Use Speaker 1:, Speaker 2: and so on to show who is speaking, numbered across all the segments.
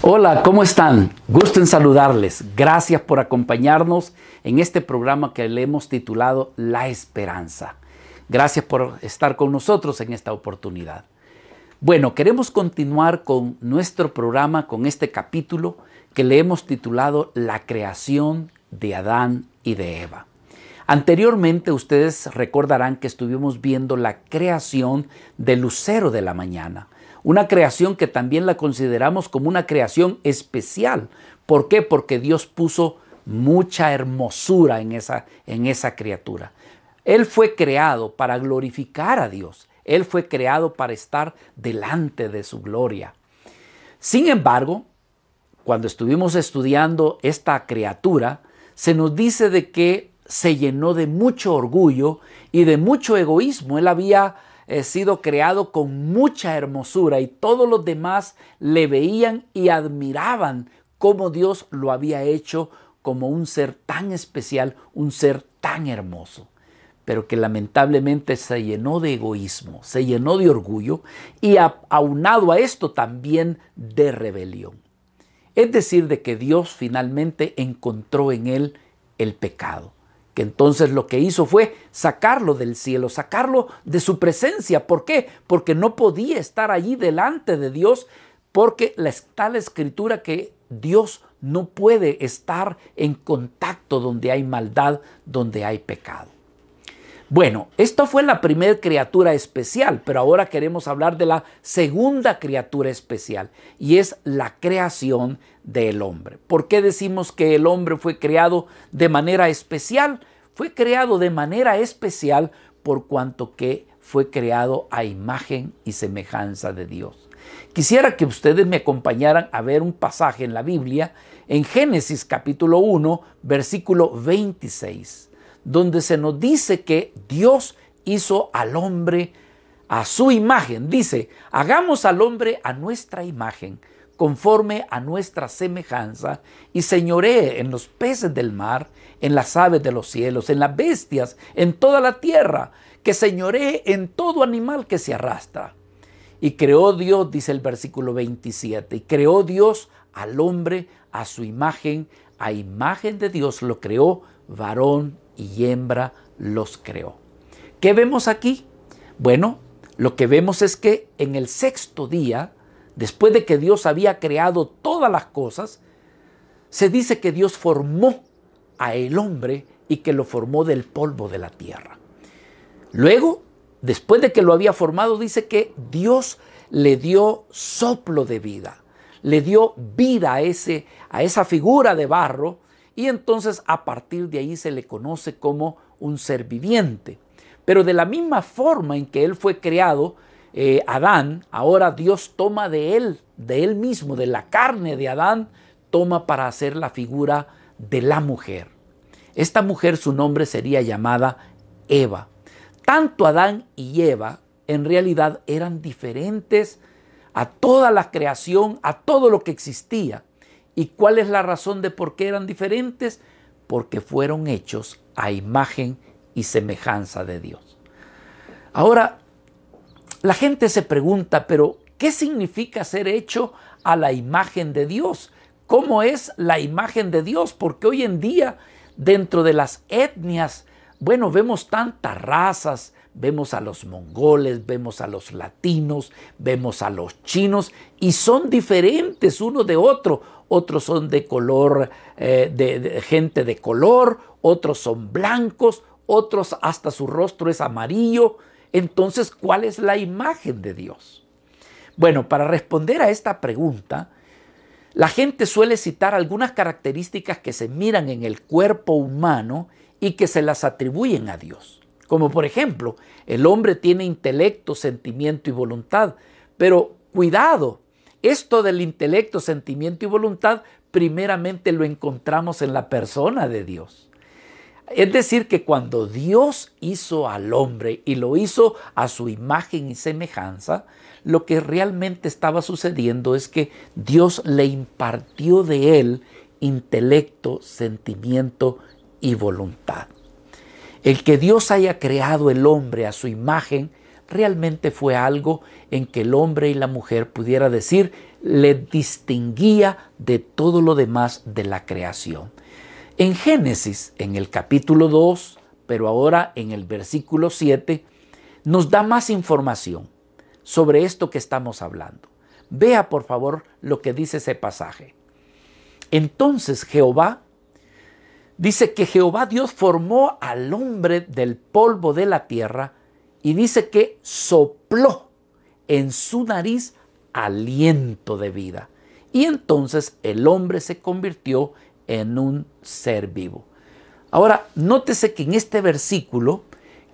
Speaker 1: Hola, ¿cómo están? Gusto en saludarles. Gracias por acompañarnos en este programa que le hemos titulado La Esperanza. Gracias por estar con nosotros en esta oportunidad. Bueno, queremos continuar con nuestro programa, con este capítulo que le hemos titulado La creación de Adán y de Eva. Anteriormente ustedes recordarán que estuvimos viendo la creación del lucero de la mañana. Una creación que también la consideramos como una creación especial. ¿Por qué? Porque Dios puso mucha hermosura en esa criatura. Él fue creado para glorificar a Dios. Él fue creado para estar delante de su gloria. Sin embargo, cuando estuvimos estudiando esta criatura, se nos dice de que se llenó de mucho orgullo y de mucho egoísmo. Él había sido creado con mucha hermosura y todos los demás le veían y admiraban cómo Dios lo había hecho como un ser tan especial, un ser tan hermoso, pero que lamentablemente se llenó de egoísmo, se llenó de orgullo y aunado a esto también de rebelión. Es decir, de que Dios finalmente encontró en él el pecado. Que entonces lo que hizo fue sacarlo del cielo, sacarlo de su presencia. ¿Por qué? Porque no podía estar allí delante de Dios, porque está la escritura que Dios no puede estar en contacto donde hay maldad, donde hay pecado. Bueno, esto fue la primera criatura especial, pero ahora queremos hablar de la segunda criatura especial y es la creación del hombre. ¿Por qué decimos que el hombre fue creado de manera especial? Fue creado de manera especial por cuanto que fue creado a imagen y semejanza de Dios. Quisiera que ustedes me acompañaran a ver un pasaje en la Biblia, en Génesis capítulo 1, versículo 26. Donde se nos dice que Dios hizo al hombre a su imagen. Dice, hagamos al hombre a nuestra imagen, conforme a nuestra semejanza, y señoree en los peces del mar, en las aves de los cielos, en las bestias, en toda la tierra, que señoree en todo animal que se arrastra. Y creó Dios, dice el versículo 27, y creó Dios al hombre a su imagen, a imagen de Dios lo creó, varón y hembra los creó. ¿Qué vemos aquí? Bueno, lo que vemos es que en el sexto día, después de que Dios había creado todas las cosas, se dice que Dios formó a el hombre y que lo formó del polvo de la tierra. Luego, después de que lo había formado, dice que Dios le dio soplo de vida, le dio vida a esa figura de barro. Y entonces a partir de ahí se le conoce como un ser viviente. Pero de la misma forma en que él fue creado, Adán, ahora Dios toma de él mismo, de la carne de Adán, toma para hacer la figura de la mujer. Esta mujer, su nombre sería llamada Eva. Tanto Adán y Eva en realidad eran diferentes a toda la creación, a todo lo que existía. ¿Y cuál es la razón de por qué eran diferentes? Porque fueron hechos a imagen y semejanza de Dios. Ahora, la gente se pregunta, pero ¿qué significa ser hecho a la imagen de Dios? ¿Cómo es la imagen de Dios? Porque hoy en día, dentro de las etnias, bueno, vemos tantas razas. Vemos a los mongoles, vemos a los latinos, vemos a los chinos y son diferentes uno de otro. Otros son de color, de gente de color, otros son blancos, otros hasta su rostro es amarillo. Entonces, ¿cuál es la imagen de Dios? Bueno, para responder a esta pregunta, la gente suele citar algunas características que se miran en el cuerpo humano y que se las atribuyen a Dios. Como por ejemplo, el hombre tiene intelecto, sentimiento y voluntad. Pero cuidado, esto del intelecto, sentimiento y voluntad primeramente lo encontramos en la persona de Dios. Es decir, que cuando Dios hizo al hombre y lo hizo a su imagen y semejanza, lo que realmente estaba sucediendo es que Dios le impartió de él intelecto, sentimiento y voluntad. El que Dios haya creado el hombre a su imagen realmente fue algo en que el hombre y la mujer pudiera decir, le distinguía de todo lo demás de la creación. En Génesis, en el capítulo 2, pero ahora en el versículo 7, nos da más información sobre esto que estamos hablando. Vea por favor lo que dice ese pasaje. Entonces Jehová, dice que Jehová Dios formó al hombre del polvo de la tierra y dice que sopló en su nariz aliento de vida. Y entonces el hombre se convirtió en un ser vivo. Ahora, nótese que en este versículo,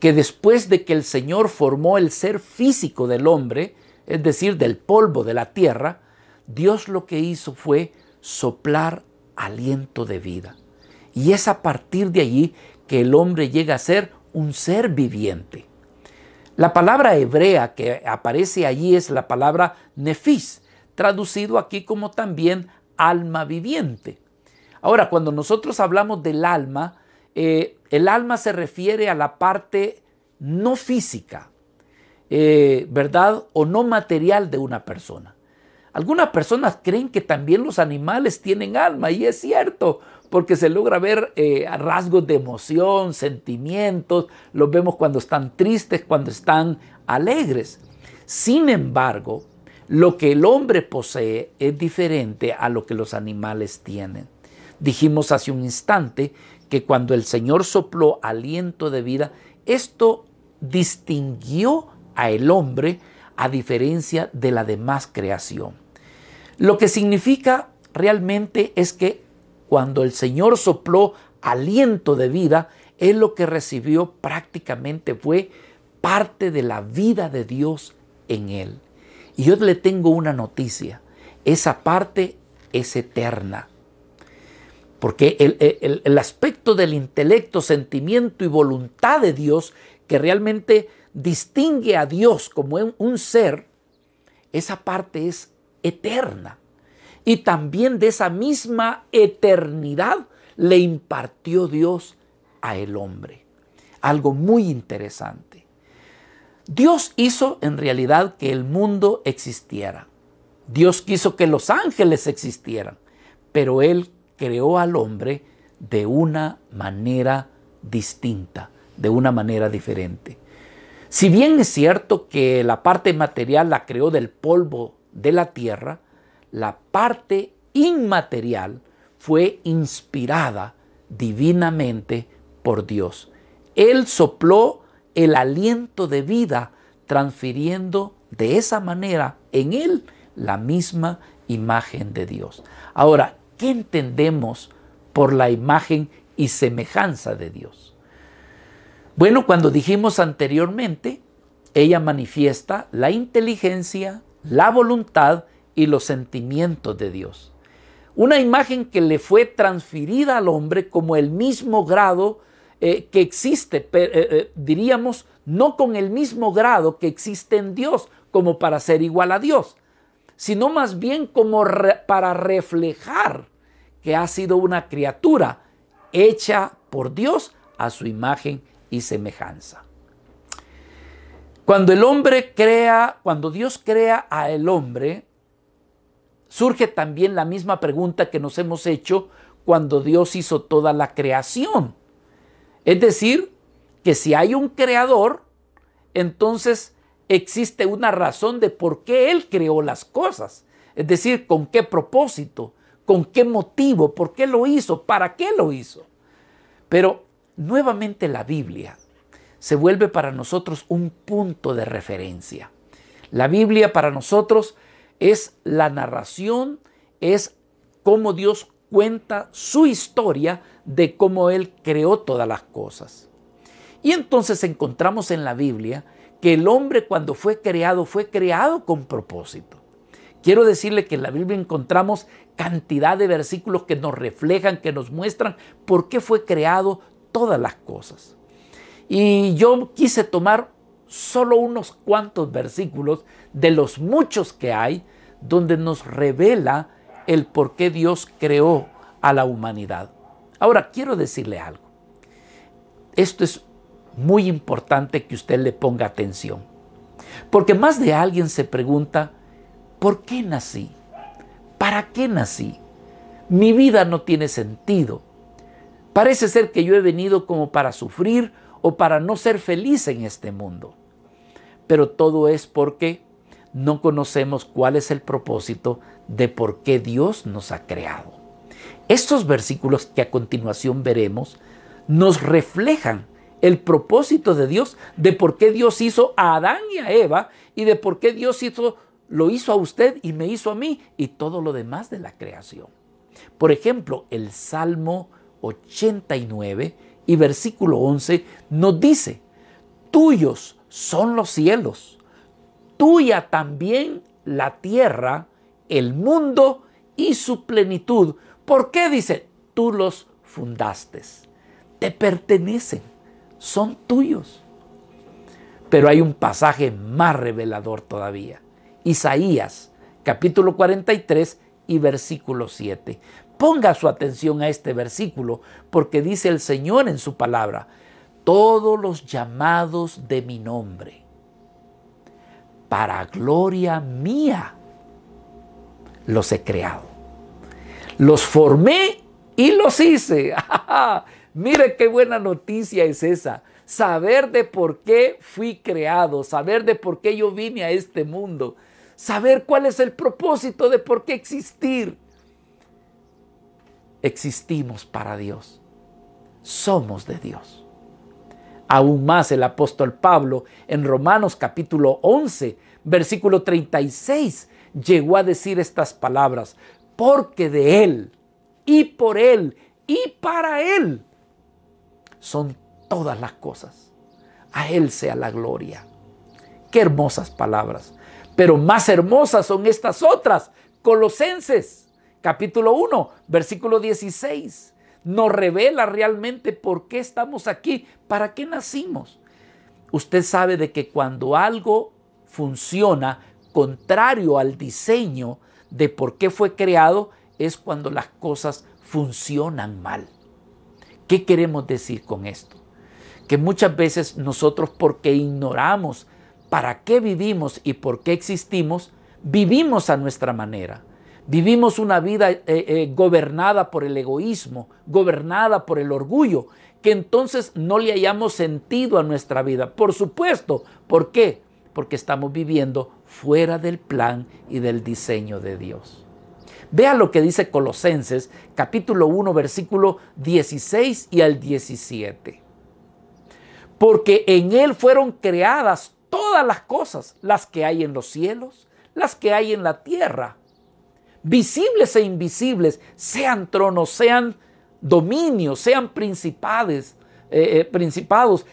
Speaker 1: que después de que el Señor formó el ser físico del hombre, es decir, del polvo de la tierra, Dios lo que hizo fue soplar aliento de vida. Y es a partir de allí que el hombre llega a ser un ser viviente. La palabra hebrea que aparece allí es la palabra nefis, traducido aquí como también alma viviente. Ahora, cuando nosotros hablamos del alma, el alma se refiere a la parte no física, ¿verdad? O no material de una persona. Algunas personas creen que también los animales tienen alma, y es cierto, porque se logra ver rasgos de emoción, sentimientos, los vemos cuando están tristes, cuando están alegres. Sin embargo, lo que el hombre posee es diferente a lo que los animales tienen. Dijimos hace un instante que cuando el Señor sopló aliento de vida, esto distinguió a el hombre a diferencia de la demás creación. Lo que significa realmente es que cuando el Señor sopló aliento de vida, Él lo que recibió prácticamente fue parte de la vida de Dios en Él. Y yo le tengo una noticia, esa parte es eterna. Porque el aspecto del intelecto, sentimiento y voluntad de Dios, que realmente distingue a Dios como un ser, esa parte es eterna. Y también de esa misma eternidad le impartió Dios a el hombre. Algo muy interesante. Dios hizo en realidad que el mundo existiera. Dios quiso que los ángeles existieran, pero Él creó al hombre de una manera distinta, de una manera diferente. Si bien es cierto que la parte material la creó del polvo de la tierra, la parte inmaterial fue inspirada divinamente por Dios. Él sopló el aliento de vida, transfiriendo de esa manera en él la misma imagen de Dios. Ahora, ¿qué entendemos por la imagen y semejanza de Dios? Bueno, cuando dijimos anteriormente, ella manifiesta la inteligencia, la voluntad y los sentimientos de Dios. Una imagen que le fue transferida al hombre como el mismo grado que existe, diríamos, no con el mismo grado que existe en Dios como para ser igual a Dios, sino más bien como para reflejar que ha sido una criatura hecha por Dios a su imagen y semejanza. Cuando Dios crea a el hombre, surge también la misma pregunta que nos hemos hecho cuando Dios hizo toda la creación. Es decir, que si hay un creador, entonces existe una razón de por qué Él creó las cosas. Es decir, con qué propósito, con qué motivo, por qué lo hizo, para qué lo hizo. Pero nuevamente la Biblia se vuelve para nosotros un punto de referencia. La Biblia para nosotros es la narración, es cómo Dios cuenta su historia de cómo Él creó todas las cosas. Y entonces encontramos en la Biblia que el hombre cuando fue creado con propósito. Quiero decirle que en la Biblia encontramos cantidad de versículos que nos reflejan, que nos muestran por qué fue creado todas las cosas. Y yo quise tomar solo unos cuantos versículos de los muchos que hay donde nos revela el por qué Dios creó a la humanidad. Ahora, quiero decirle algo. Esto es muy importante que usted le ponga atención. Porque más de alguien se pregunta, ¿por qué nací? ¿Para qué nací? Mi vida no tiene sentido. Parece ser que yo he venido como para sufrir o para no ser feliz en este mundo. Pero todo es porque no conocemos cuál es el propósito de por qué Dios nos ha creado. Estos versículos que a continuación veremos nos reflejan el propósito de Dios, de por qué Dios hizo a Adán y a Eva y de por qué Dios lo hizo a usted y me hizo a mí y todo lo demás de la creación. Por ejemplo, el Salmo 89 y versículo 11 nos dice: tuyos son los cielos, tuya también la tierra, el mundo y su plenitud. ¿Por qué dice? Tú los fundaste, te pertenecen, son tuyos. Pero hay un pasaje más revelador todavía. Isaías, capítulo 43 y versículo 7. Ponga su atención a este versículo porque dice el Señor en su palabra: todos los llamados de mi nombre, para gloria mía, los he creado. Los formé y los hice. Mire qué buena noticia es esa. Saber de por qué fui creado, saber de por qué yo vine a este mundo, saber cuál es el propósito de por qué existir. Existimos para Dios. Somos de Dios. Aún más el apóstol Pablo en Romanos capítulo 11, versículo 36, llegó a decir estas palabras: porque de Él, y por Él, y para Él son todas las cosas. A Él sea la gloria. Qué hermosas palabras. Pero más hermosas son estas otras. Colosenses, capítulo 1, versículo 16. Nos revela realmente por qué estamos aquí, para qué nacimos. Usted sabe de que cuando algo funciona contrario al diseño de por qué fue creado, es cuando las cosas funcionan mal. ¿Qué queremos decir con esto? Que muchas veces nosotros, porque ignoramos para qué vivimos y por qué existimos, vivimos a nuestra manera. Vivimos una vida gobernada por el egoísmo, gobernada por el orgullo, que entonces no le hallamos sentido a nuestra vida. Por supuesto, ¿por qué? Porque estamos viviendo fuera del plan y del diseño de Dios. Vea lo que dice Colosenses, capítulo 1, versículo 16 y al 17. Porque en Él fueron creadas todas las cosas, las que hay en los cielos, las que hay en la tierra, visibles e invisibles, sean tronos, sean dominios, sean principados,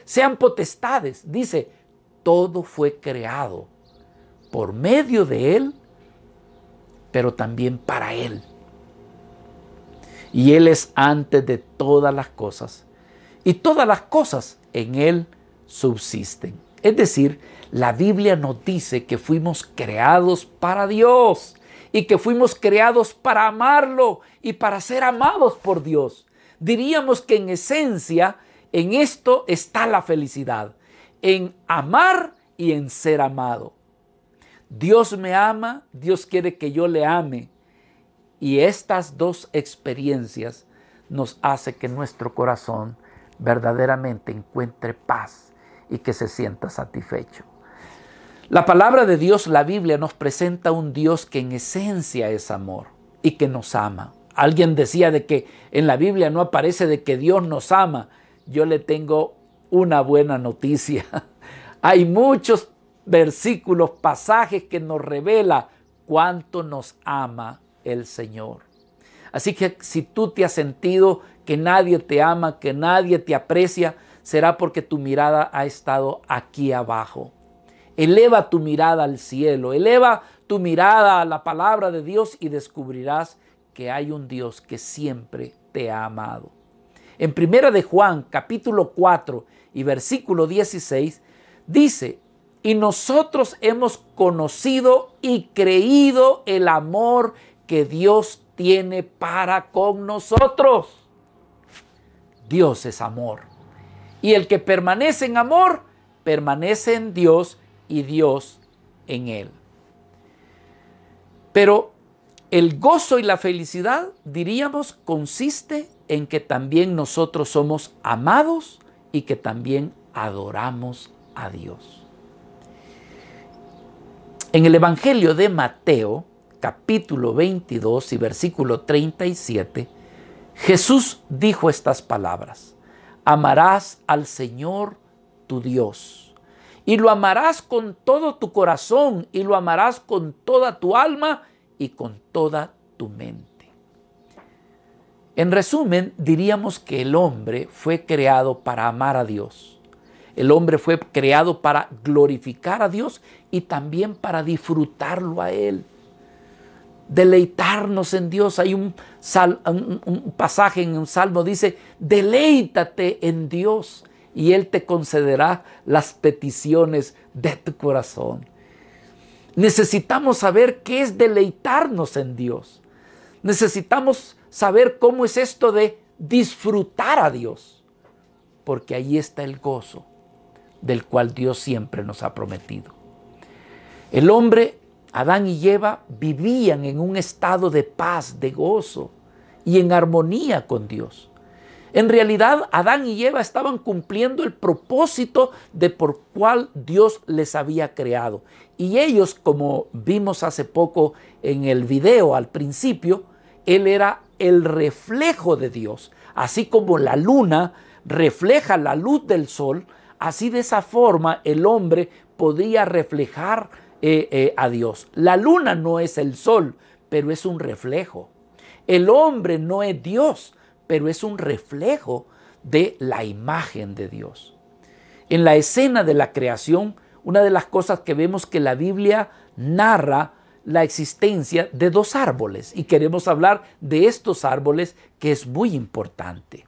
Speaker 1: sean potestades. Dice, todo fue creado por medio de Él, pero también para Él. Y Él es antes de todas las cosas, y todas las cosas en Él subsisten. Es decir, la Biblia nos dice que fuimos creados para Dios y que fuimos creados para amarlo y para ser amados por Dios. Diríamos que en esencia, en esto está la felicidad, en amar y en ser amado. Dios me ama, Dios quiere que yo le ame. Y estas dos experiencias nos hace que nuestro corazón verdaderamente encuentre paz y que se sienta satisfecho. La palabra de Dios, la Biblia, nos presenta un Dios que en esencia es amor y que nos ama. Alguien decía de que en la Biblia no aparece de que Dios nos ama. Yo le tengo una buena noticia. Hay muchos versículos, pasajes que nos revela cuánto nos ama el Señor. Así que si tú te has sentido que nadie te ama, que nadie te aprecia, será porque tu mirada ha estado aquí abajo. Eleva tu mirada al cielo, eleva tu mirada a la palabra de Dios y descubrirás que hay un Dios que siempre te ha amado. En 1 de Juan, capítulo 4 y versículo 16, dice: y nosotros hemos conocido y creído el amor que Dios tiene para con nosotros. Dios es amor. Y el que permanece en amor, permanece en Dios y Dios en él. Pero El gozo y la felicidad, diríamos, consiste en que también nosotros somos amados y que también adoramos a Dios. En el Evangelio de Mateo, capítulo 22 y versículo 37, Jesús dijo estas palabras: amarás al Señor tu Dios, y lo amarás con todo tu corazón, y lo amarás con toda tu alma y con toda tu mente. En resumen, diríamos que el hombre fue creado para amar a Dios. El hombre fue creado para glorificar a Dios y también para disfrutarlo a Él. Deleitarnos en Dios. Hay un pasaje en un salmo, dice: deleítate en Dios y Él te concederá las peticiones de tu corazón. Necesitamos saber qué es deleitarnos en Dios. Necesitamos saber cómo es esto de disfrutar a Dios, porque ahí está el gozo del cual Dios siempre nos ha prometido. El hombre, Adán y Eva, vivían en un estado de paz, de gozo y en armonía con Dios. En realidad, Adán y Eva estaban cumpliendo el propósito de por cual Dios les había creado. Y ellos, como vimos hace poco en el video al principio, él era el reflejo de Dios. Así como la luna refleja la luz del sol, así de esa forma el hombre podía reflejar a Dios. La luna no es el sol, pero es un reflejo. El hombre no es Dios, pero es un reflejo de la imagen de Dios. En la escena de la creación, una de las cosas que vemos que la Biblia narra la existencia de dos árboles, y queremos hablar de estos árboles, que es muy importante.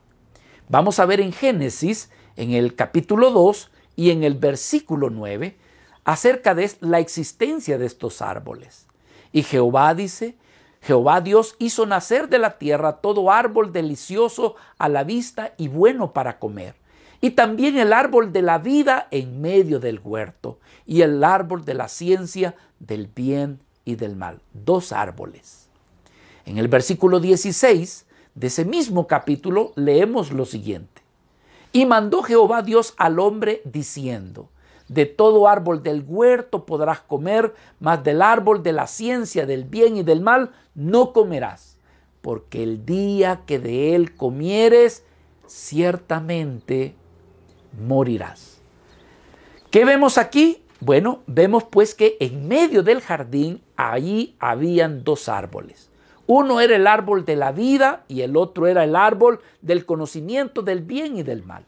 Speaker 1: Vamos a ver en Génesis, en el capítulo 2 y en el versículo 9, acerca de la existencia de estos árboles. Y Jehová dice: Jehová Dios hizo nacer de la tierra todo árbol delicioso a la vista y bueno para comer, y también el árbol de la vida en medio del huerto, y el árbol de la ciencia del bien y del mal. Dos árboles. En el versículo 16 de ese mismo capítulo leemos lo siguiente: y mandó Jehová Dios al hombre diciendo: de todo árbol del huerto podrás comer, mas del árbol de la ciencia del bien y del mal no comerás, porque el día que de él comieres, ciertamente morirás. ¿Qué vemos aquí? Bueno, vemos pues que en medio del jardín allí habían dos árboles. Uno era el árbol de la vida y el otro era el árbol del conocimiento del bien y del mal.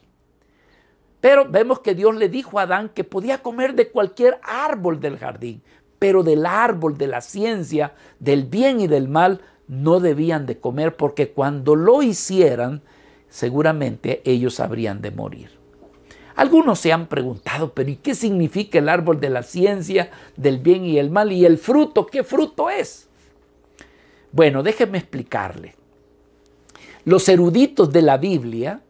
Speaker 1: Pero vemos que Dios le dijo a Adán que podía comer de cualquier árbol del jardín, pero del árbol de la ciencia, del bien y del mal, no debían de comer, porque cuando lo hicieran, seguramente ellos habrían de morir. Algunos se han preguntado: pero ¿y qué significa el árbol de la ciencia, del bien y el mal? ¿Y el fruto? ¿Qué fruto es? Bueno, déjenme explicarle. Los eruditos de la Biblia,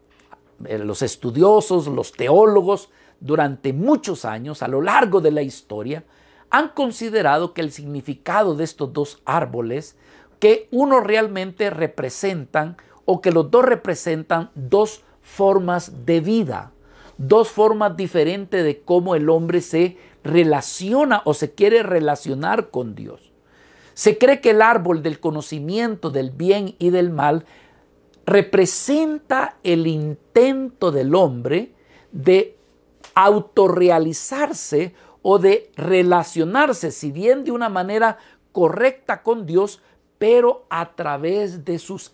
Speaker 1: los estudiosos, los teólogos, durante muchos años, a lo largo de la historia, han considerado que el significado de estos dos árboles, que uno realmente representan, o que los dos representan dos formas de vida, dos formas diferentes de cómo el hombre se relaciona o se quiere relacionar con Dios. Se cree que el árbol del conocimiento del bien y del mal representa el intento del hombre de autorrealizarse o de relacionarse, si bien de una manera correcta con Dios, pero a través de sus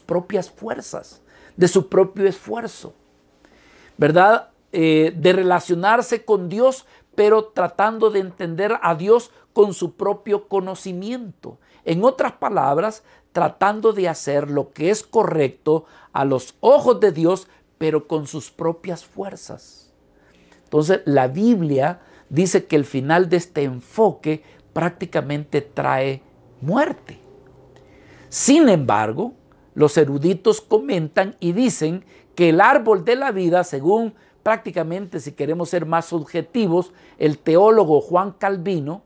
Speaker 1: propias fuerzas, de su propio esfuerzo, ¿verdad? De relacionarse con Dios, pero tratando de entender a Dios con su propio conocimiento. En otras palabras, tratando de hacer lo que es correcto a los ojos de Dios, pero con sus propias fuerzas. Entonces, la Biblia dice que el final de este enfoque prácticamente trae muerte. Sin embargo, los eruditos comentan y dicen que el árbol de la vida, según prácticamente, si queremos ser más subjetivos, el teólogo Juan Calvino,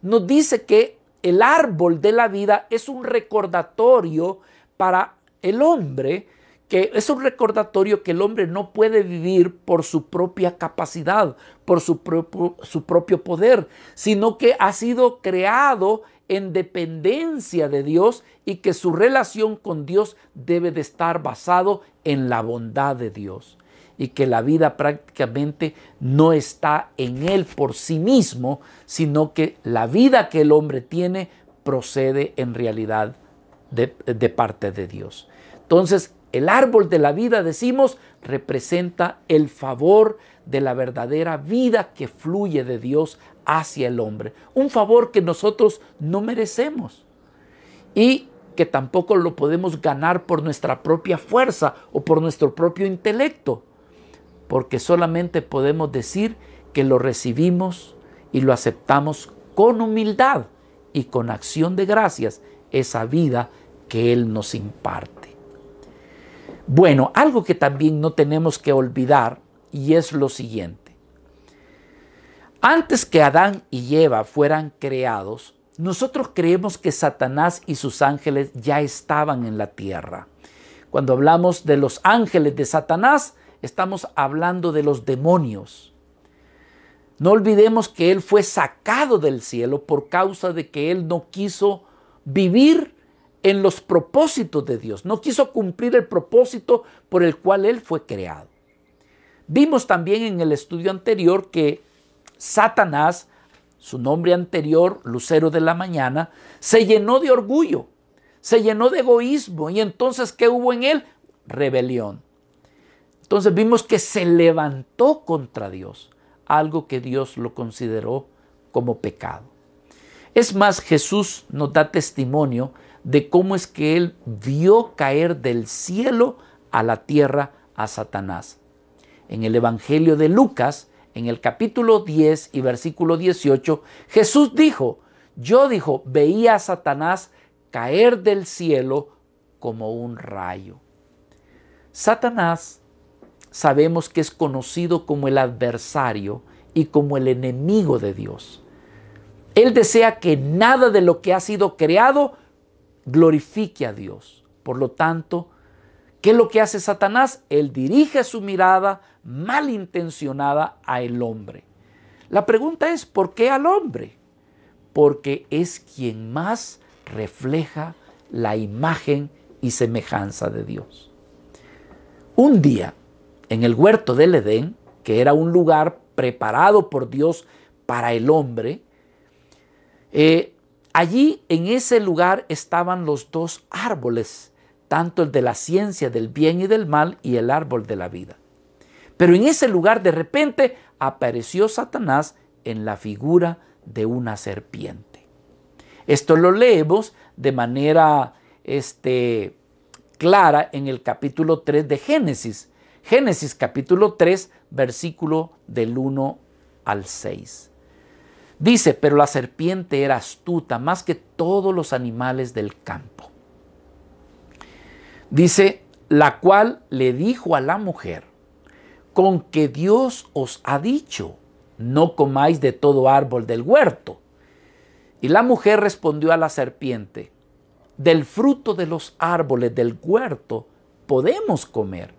Speaker 1: nos dice que el árbol de la vida es un recordatorio para el hombre, que es un recordatorio que el hombre no puede vivir por su propia capacidad, por su propio poder, sino que ha sido creado en dependencia de Dios y que su relación con Dios debe de estar basado en la bondad de Dios y que la vida prácticamente no está en él por sí mismo, sino que la vida que el hombre tiene procede en realidad de parte de Dios. Entonces, el árbol de la vida, decimos, representa el favor de la verdadera vida que fluye de Dios hacia el hombre. Un favor que nosotros no merecemos y que tampoco lo podemos ganar por nuestra propia fuerza o por nuestro propio intelecto, porque solamente podemos decir que lo recibimos y lo aceptamos con humildad y con acción de gracias, esa vida que Él nos imparte. Bueno, algo que también no tenemos que olvidar y es lo siguiente. Antes que Adán y Eva fueran creados, nosotros creemos que Satanás y sus ángeles ya estaban en la tierra. Cuando hablamos de los ángeles de Satanás, estamos hablando de los demonios. No olvidemos que él fue sacado del cielo por causa de que él no quiso vivir en los propósitos de Dios, no quiso cumplir el propósito por el cual él fue creado. Vimos también en el estudio anterior que Satanás, su nombre anterior, Lucero de la Mañana, se llenó de orgullo, se llenó de egoísmo y entonces ¿qué hubo en él? Rebelión. Entonces vimos que se levantó contra Dios, algo que Dios lo consideró como pecado. Es más, Jesús nos da testimonio de cómo es que Él vio caer del cielo a la tierra a Satanás. En el Evangelio de Lucas, en el capítulo 10 y versículo 18, Jesús dijo, veía a Satanás caer del cielo como un rayo. Satanás sabemos que es conocido como el adversario y como el enemigo de Dios. Él desea que nada de lo que ha sido creado glorifique a Dios. Por lo tanto, ¿qué es lo que hace Satanás? Él dirige su mirada malintencionada al hombre. La pregunta es, ¿por qué al hombre? Porque es quien más refleja la imagen y semejanza de Dios. Un día, en el huerto del Edén, que era un lugar preparado por Dios para el hombre, allí en ese lugar estaban los dos árboles, tanto el de la ciencia del bien y del mal y el árbol de la vida. Pero en ese lugar de repente apareció Satanás en la figura de una serpiente. Esto lo leemos de manera clara en el capítulo 3 de Génesis. Génesis capítulo 3, versículo del 1 al 6. Dice, pero la serpiente era astuta más que todos los animales del campo. Dice, la cual le dijo a la mujer, con que Dios os ha dicho, no comáis de todo árbol del huerto. Y la mujer respondió a la serpiente, del fruto de los árboles del huerto podemos comer,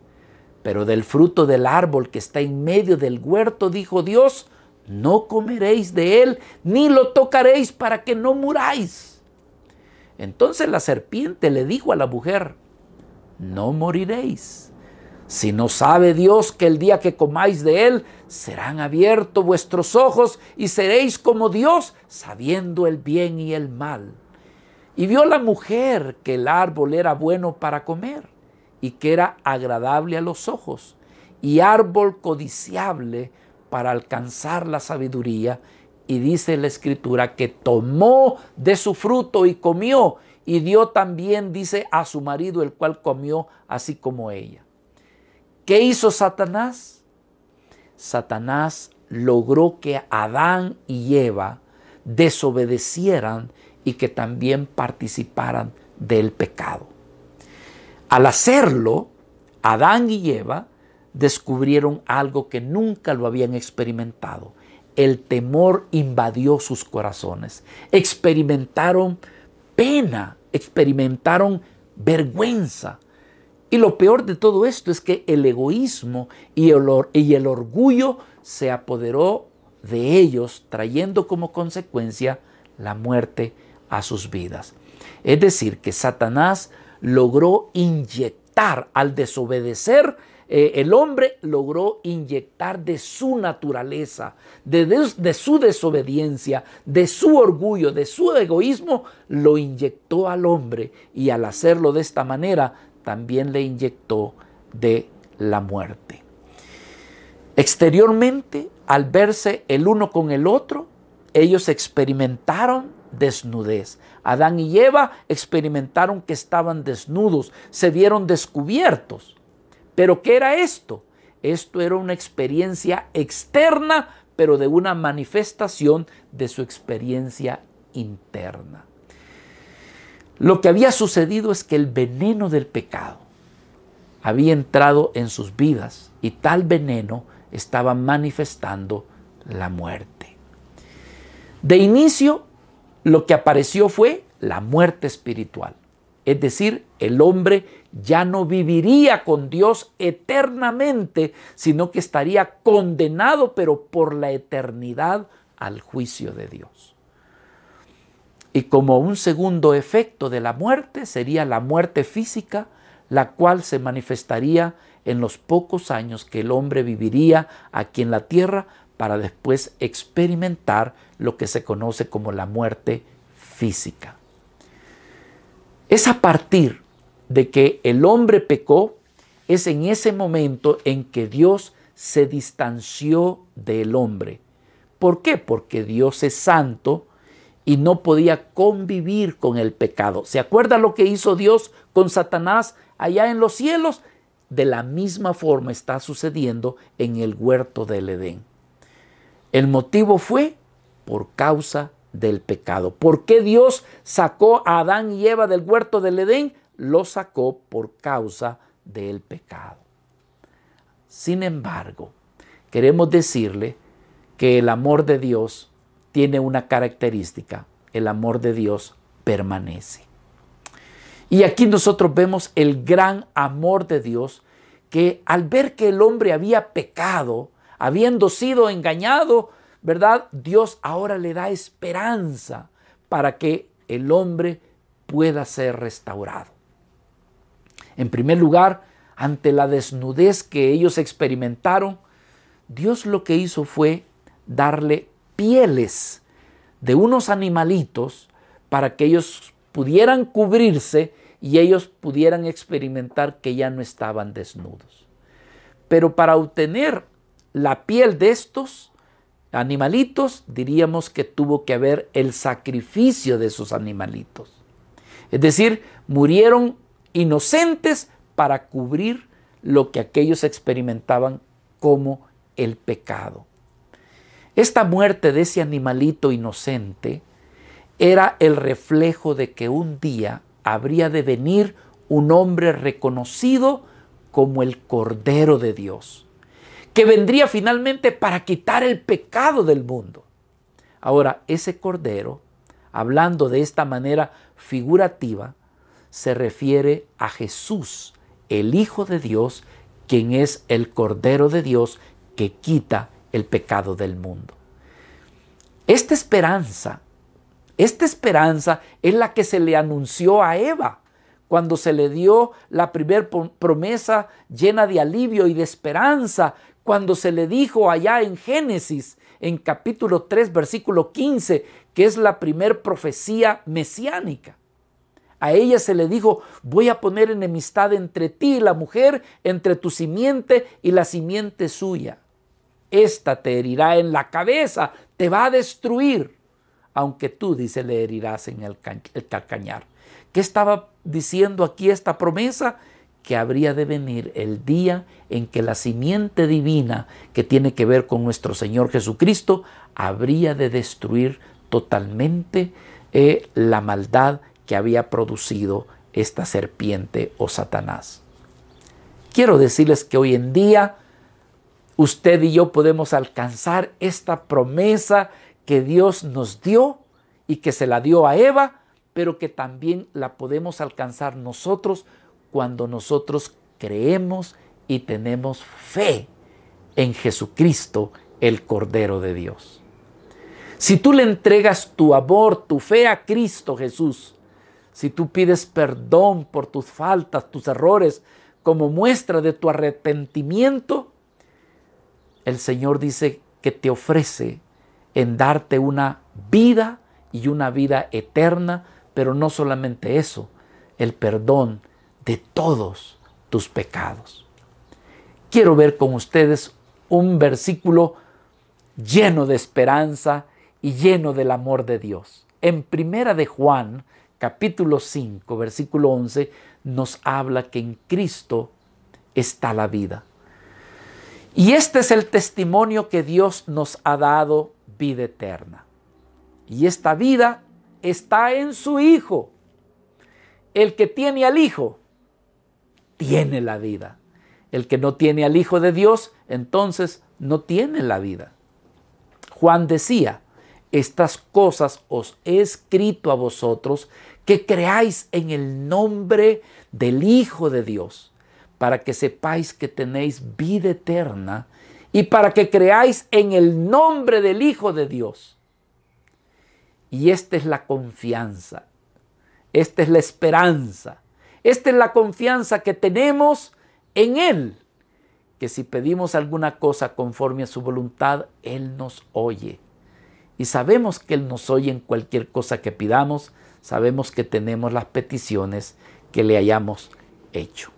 Speaker 1: pero del fruto del árbol que está en medio del huerto, dijo Dios, no comeréis de él, ni lo tocaréis para que no muráis. Entonces la serpiente le dijo a la mujer, no moriréis, sino sabe Dios que el día que comáis de él, serán abiertos vuestros ojos y seréis como Dios, sabiendo el bien y el mal. Y vio la mujer que el árbol era bueno para comer y que era agradable a los ojos y árbol codiciable para alcanzar la sabiduría. Y dice la Escritura que tomó de su fruto y comió y dio también, dice, a su marido, el cual comió así como ella. ¿Qué hizo Satanás? Satanás logró que Adán y Eva desobedecieran y que también participaran del pecado. Al hacerlo, Adán y Eva descubrieron algo que nunca lo habían experimentado. el temor invadió sus corazones. Experimentaron pena, experimentaron vergüenza. Y lo peor de todo esto es que el egoísmo y el orgullo se apoderó de ellos, trayendo como consecuencia la muerte a sus vidas. Es decir, que Satanás logró inyectar, al desobedecer, el hombre logró inyectar de su naturaleza, de su desobediencia, de su orgullo, de su egoísmo, lo inyectó al hombre, y al hacerlo de esta manera también le inyectó de la muerte. Exteriormente, al verse el uno con el otro, ellos experimentaron desnudez. Adán y Eva experimentaron que estaban desnudos, se vieron descubiertos. ¿Pero qué era esto? Esto era una experiencia externa, pero de una manifestación de su experiencia interna. Lo que había sucedido es que el veneno del pecado había entrado en sus vidas, y tal veneno estaba manifestando la muerte. De inicio, lo que apareció fue la muerte espiritual. Es decir, el hombre ya no viviría con Dios eternamente, sino que estaría condenado, pero por la eternidad, al juicio de Dios. Y como un segundo efecto de la muerte sería la muerte física, la cual se manifestaría en los pocos años que el hombre viviría aquí en la tierra, para después experimentar lo que se conoce como la muerte física. Es a partir de que el hombre pecó, es en ese momento en que Dios se distanció del hombre. ¿Por qué? Porque Dios es santo y no podía convivir con el pecado. ¿Se acuerda lo que hizo Dios con Satanás allá en los cielos? De la misma forma está sucediendo en el huerto del Edén. El motivo fue por causa del pecado. ¿Por qué Dios sacó a Adán y Eva del huerto del Edén? Lo sacó por causa del pecado. Sin embargo, queremos decirle que el amor de Dios tiene una característica: el amor de Dios permanece. Y aquí nosotros vemos el gran amor de Dios, que al ver que el hombre había pecado, habiendo sido engañado, ¿verdad? Dios ahora le da esperanza para que el hombre pueda ser restaurado. En primer lugar, ante la desnudez que ellos experimentaron, Dios lo que hizo fue darle pieles de unos animalitos para que ellos pudieran cubrirse y ellos pudieran experimentar que ya no estaban desnudos. Pero para obtener la piel de estos animalitos, diríamos que tuvo que haber el sacrificio de esos animalitos. Es decir, murieron inocentes para cubrir lo que aquellos experimentaban como el pecado. Esta muerte de ese animalito inocente era el reflejo de que un día habría de venir un hombre reconocido como el Cordero de Dios, que vendría finalmente para quitar el pecado del mundo. Ahora, ese Cordero, hablando de esta manera figurativa, se refiere a Jesús, el Hijo de Dios, quien es el Cordero de Dios que quita el pecado del mundo. Esta esperanza es la que se le anunció a Eva cuando se le dio la primera promesa llena de alivio y de esperanza, cuando se le dijo allá en Génesis, en capítulo 3, versículo 15, que es la primer profecía mesiánica. A ella se le dijo: voy a poner enemistad entre ti y la mujer, entre tu simiente y la simiente suya. Esta te herirá en la cabeza, te va a destruir, aunque tú, dice, le herirás en el calcañar. ¿Qué estaba diciendo aquí esta promesa? Que habría de venir el día en que la simiente divina, que tiene que ver con nuestro Señor Jesucristo, habría de destruir totalmente la maldad que había producido esta serpiente o Satanás. Quiero decirles que hoy en día usted y yo podemos alcanzar esta promesa que Dios nos dio y que se la dio a Eva, pero que también la podemos alcanzar nosotros cuando nosotros creemos y tenemos fe en Jesucristo, el Cordero de Dios. Si tú le entregas tu amor, tu fe a Cristo Jesús, si tú pides perdón por tus faltas, tus errores, como muestra de tu arrepentimiento, el Señor dice que te ofrece en darte una vida y una vida eterna, pero no solamente eso, el perdón de todos tus pecados. Quiero ver con ustedes un versículo lleno de esperanza y lleno del amor de Dios. En Primera de Juan, capítulo 5, versículo 11, nos habla que en Cristo está la vida. Y este es el testimonio que Dios nos ha dado, vida eterna. Y esta vida está en su Hijo. El que tiene al Hijo, tiene la vida. El que no tiene al Hijo de Dios, entonces no tiene la vida. Juan decía, estas cosas os he escrito a vosotros, que creáis en el nombre del Hijo de Dios, para que sepáis que tenéis vida eterna y para que creáis en el nombre del Hijo de Dios. Y esta es la confianza, esta es la esperanza, esta es la confianza que tenemos en Él, que si pedimos alguna cosa conforme a su voluntad, Él nos oye. Y sabemos que Él nos oye en cualquier cosa que pidamos, sabemos que tenemos las peticiones que le hayamos hecho.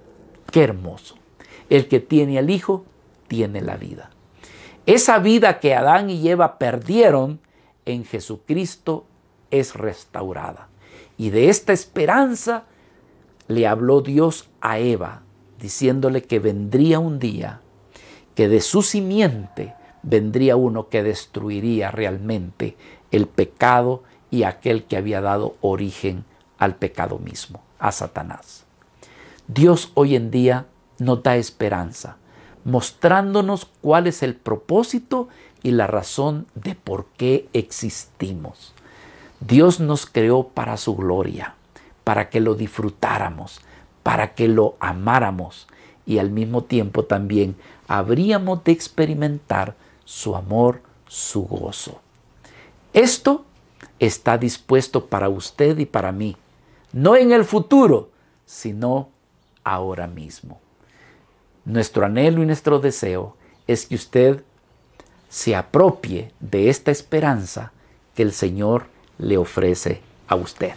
Speaker 1: ¡Qué hermoso! El que tiene al Hijo, tiene la vida. Esa vida que Adán y Eva perdieron, en Jesucristo es restaurada. Y de esta esperanza le habló Dios a Eva, diciéndole que vendría un día, que de su simiente vendría uno que destruiría realmente el pecado y aquel que había dado origen al pecado mismo, a Satanás. Dios hoy en día nos da esperanza, mostrándonos cuál es el propósito y la razón de por qué existimos. Dios nos creó para su gloria, para que lo disfrutáramos, para que lo amáramos y al mismo tiempo también habríamos de experimentar su amor, su gozo. Esto está dispuesto para usted y para mí, no en el futuro, sino ahora mismo. Nuestro anhelo y nuestro deseo es que usted se apropie de esta esperanza que el Señor le ofrece a usted.